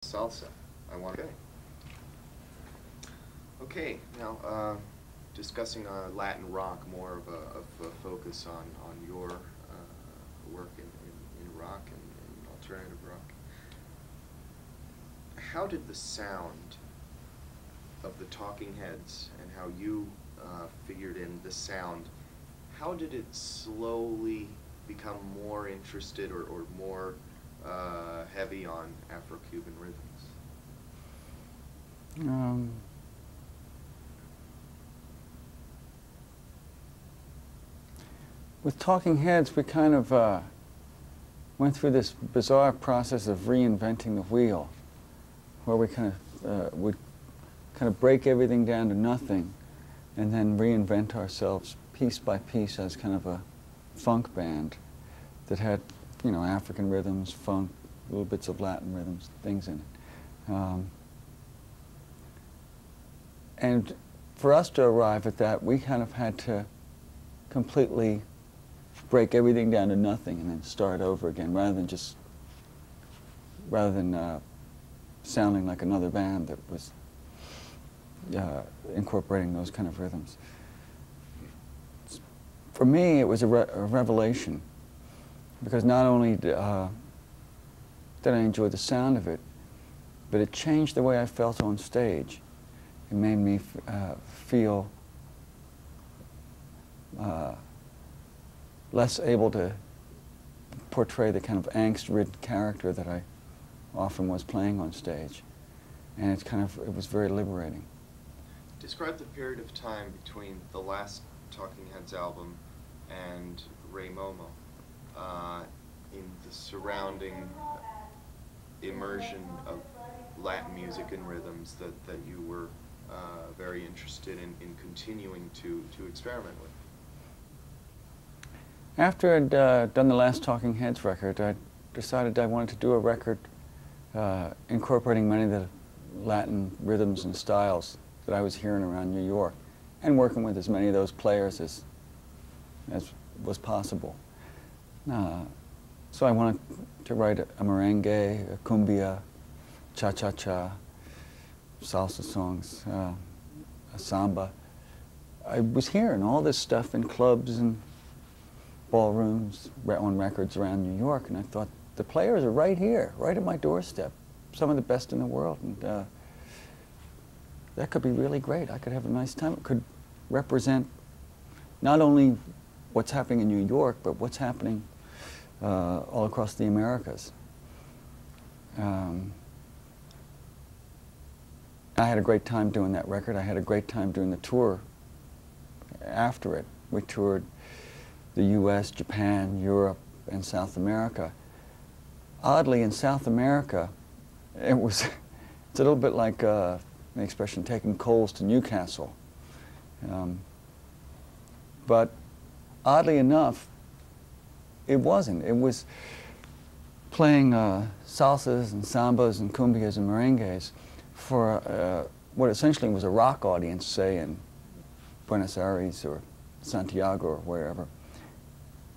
salsa. I want. Okay, now discussing Latin rock, more of a focus on your work in rock and alternative rock. How did the sound of the Talking Heads and how you figured in the sound, how did it slowly become more interested or more heavy on Afro-Cuban rhythms? With Talking Heads, we kind of went through this bizarre process of reinventing the wheel, where we kind of would kind of break everything down to nothing and then reinvent ourselves piece by piece as kind of a funk band that had, you know, African rhythms, funk, little bits of Latin rhythms, things in it. And for us to arrive at that, we kind of had to completely break everything down to nothing and then start over again, rather than sounding like another band that was incorporating those kind of rhythms. For me, it was a revelation, because not only did I enjoy the sound of it, but it changed the way I felt on stage. It made me feel less able to portray the kind of angst-ridden character that I often was playing on stage. And it was very liberating. Describe the period of time between the last Talking Heads album and Ray Momo in the surrounding immersion of Latin music and rhythms that you were very interested in continuing to experiment with. After I'd done the last Talking Heads record, I decided I wanted to do a record incorporating many of the Latin rhythms and styles that I was hearing around New York, and working with as many of those players as was possible. So I wanted to write a merengue, a cumbia, cha-cha-cha, salsa songs, a samba. I was hearing all this stuff in clubs and ballrooms, on records around New York, and I thought, the players are right here, right at my doorstep, some of the best in the world, and that could be really great. I could have a nice time. It could represent not only what's happening in New York, but what's happening all across the Americas. I had a great time doing that record. I had a great time doing the tour after it. We toured the US, Japan, Europe, and South America. Oddly, in South America, it's a little bit like the expression taking coals to Newcastle. But oddly enough, it wasn't. It was playing salsas and sambas and cumbias and merengues for what essentially was a rock audience, say in Buenos Aires or Santiago or wherever.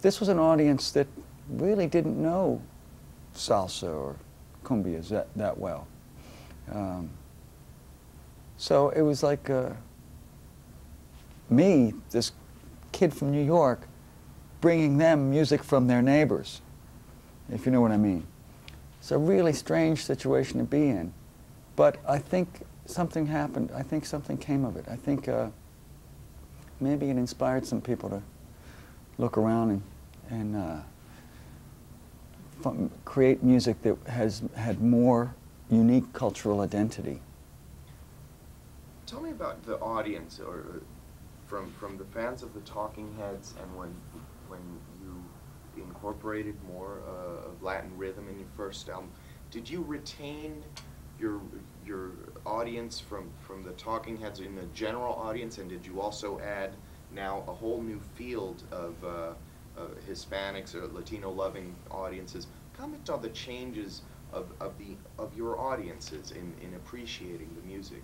This was an audience that really didn't know salsa or cumbias that well. So it was like me, this kid from New York, bringing them music from their neighbors, if you know what I mean. It's a really strange situation to be in. But I think something happened. I think something came of it. I think maybe it inspired some people to look around and create music that has had more unique cultural identity. Tell me about the audience, or from the fans of the Talking Heads, and when you incorporated more of Latin rhythm in your first album. Did you retain your audience from the Talking Heads in the general audience, and did you also add now a whole new field of Hispanics or Latino-loving audiences? Comment on the changes of your audiences in appreciating the music,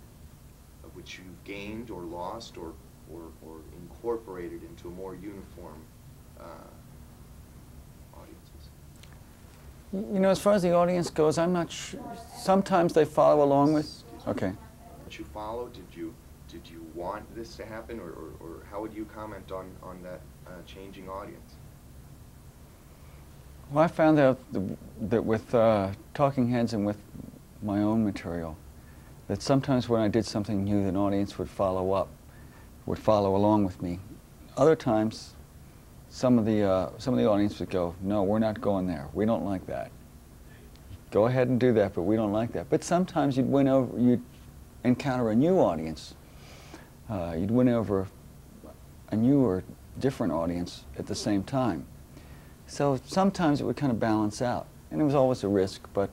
of which you've gained or lost or incorporated into a more uniform audiences. You know, as far as the audience goes, I'm not sure. Sometimes they follow along with. Okay. Did you follow? Did you want this to happen, or how would you comment on that changing audience? Well, I found out that with Talking Heads and with my own material, that sometimes when I did something new, an audience would follow along with me. Other times, some of the audience would go, "No, we're not going there. We don't like that. Go ahead and do that, but we don't like that." But sometimes you'd encounter a new audience. You'd win over a new or different audience at the same time. So sometimes it would kind of balance out, and it was always a risk, but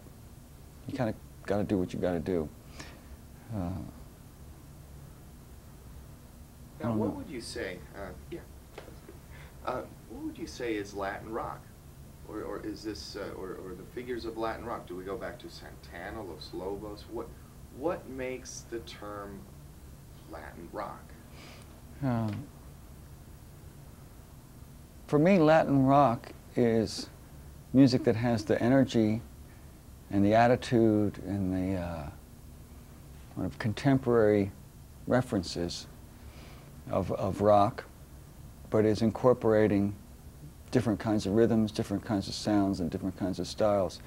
you kind of got to do what you got to do. Now, what would you say? What would you say is Latin rock, or is this, or the figures of Latin rock? Do we go back to Santana, Los Lobos? What makes the term Latin rock? For me, Latin rock is music that has the energy and the attitude and the kind of contemporary references of rock, but is incorporating different kinds of rhythms, different kinds of sounds, and different kinds of styles,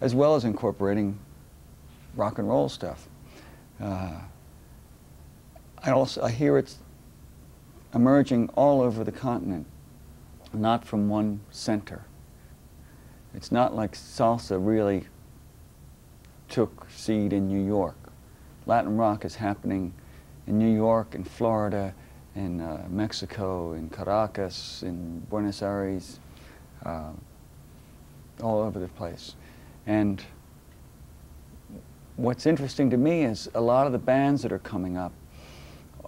as well as incorporating rock and roll stuff. I hear it's emerging all over the continent, not from one center. It's not like salsa really took seed in New York. Latin rock is happening in New York, in Florida, in Mexico, in Caracas, in Buenos Aires, all over the place. And what's interesting to me is a lot of the bands that are coming up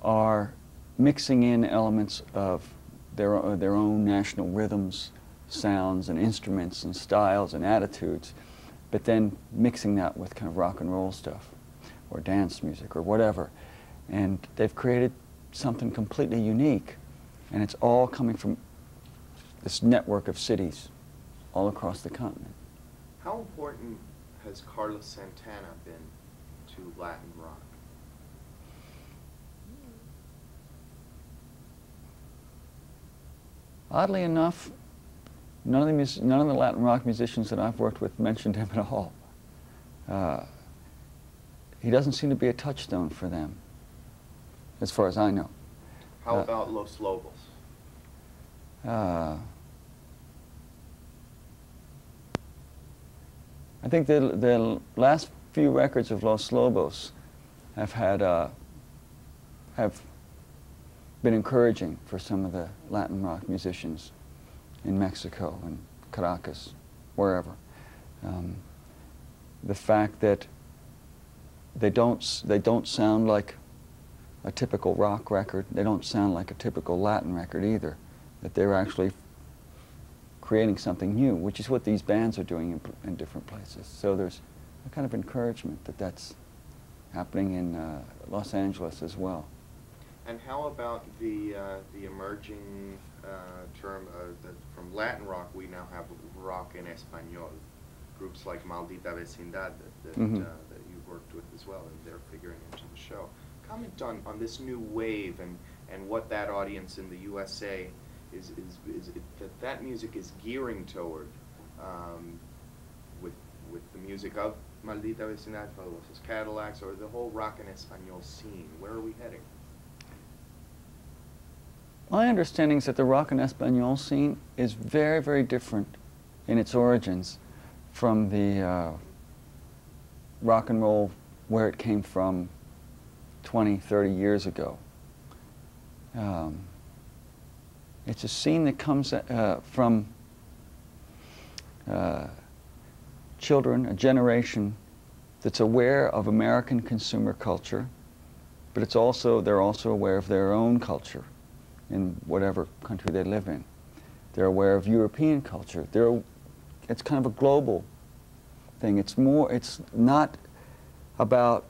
are mixing in elements of their own national rhythms, sounds, and instruments, and styles, and attitudes, but then mixing that with kind of rock and roll stuff, or dance music, or whatever. And they've created something completely unique, and it's all coming from this network of cities all across the continent. How important has Carlos Santana been to Latin rock? Oddly enough, none of the Latin rock musicians that I've worked with mentioned him at all. He doesn't seem to be a touchstone for them, as far as I know. How about Los Lobos? I think the last few records of Los Lobos have been encouraging for some of the Latin rock musicians in Mexico and Caracas, wherever. The fact that they don't sound like a typical rock record, they don't sound like a typical Latin record either, that they're actually creating something new, which is what these bands are doing in different places. So there's a kind of encouragement that that's happening in Los Angeles as well. And how about the emerging term from Latin rock? We now have rock en español. Groups like Maldita Vecindad that you've worked with as well, and they're figuring into the show. Comment on this new wave and what that audience in the USA is that music is gearing toward, with the music of Maldita Vecindad, Fabulosos Cadillacs, or the whole rock en español scene. Where are we heading? My understanding is that the rock en español scene is very, very different in its origins from the rock and roll where it came from 20, 30 years ago. It's a scene that comes from children, a generation that's aware of American consumer culture, but they're also aware of their own culture in whatever country they live in. They're aware of European culture. It's kind of a global thing. It's not about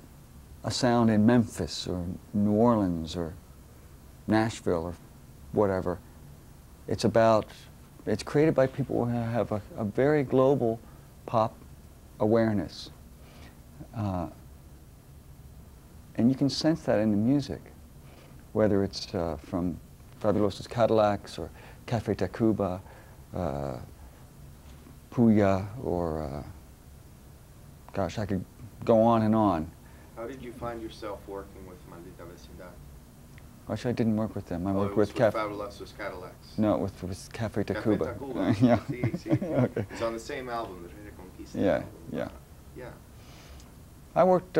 a sound in Memphis or New Orleans or Nashville or whatever. It's created by people who have a very global pop awareness. And you can sense that in the music, whether it's from Fabulosos Cadillacs or Café Tacuba, Puya, or gosh, I could go on and on. How did you find yourself working with Maldita Vecindad? Actually, I didn't work with them. I worked with with Fabulosos Cadillacs. No, with Café Tacuba. Café Tacuba. Yeah. See. Okay. It's on the same album, the Reconquista Yeah, album. yeah. Yeah. I worked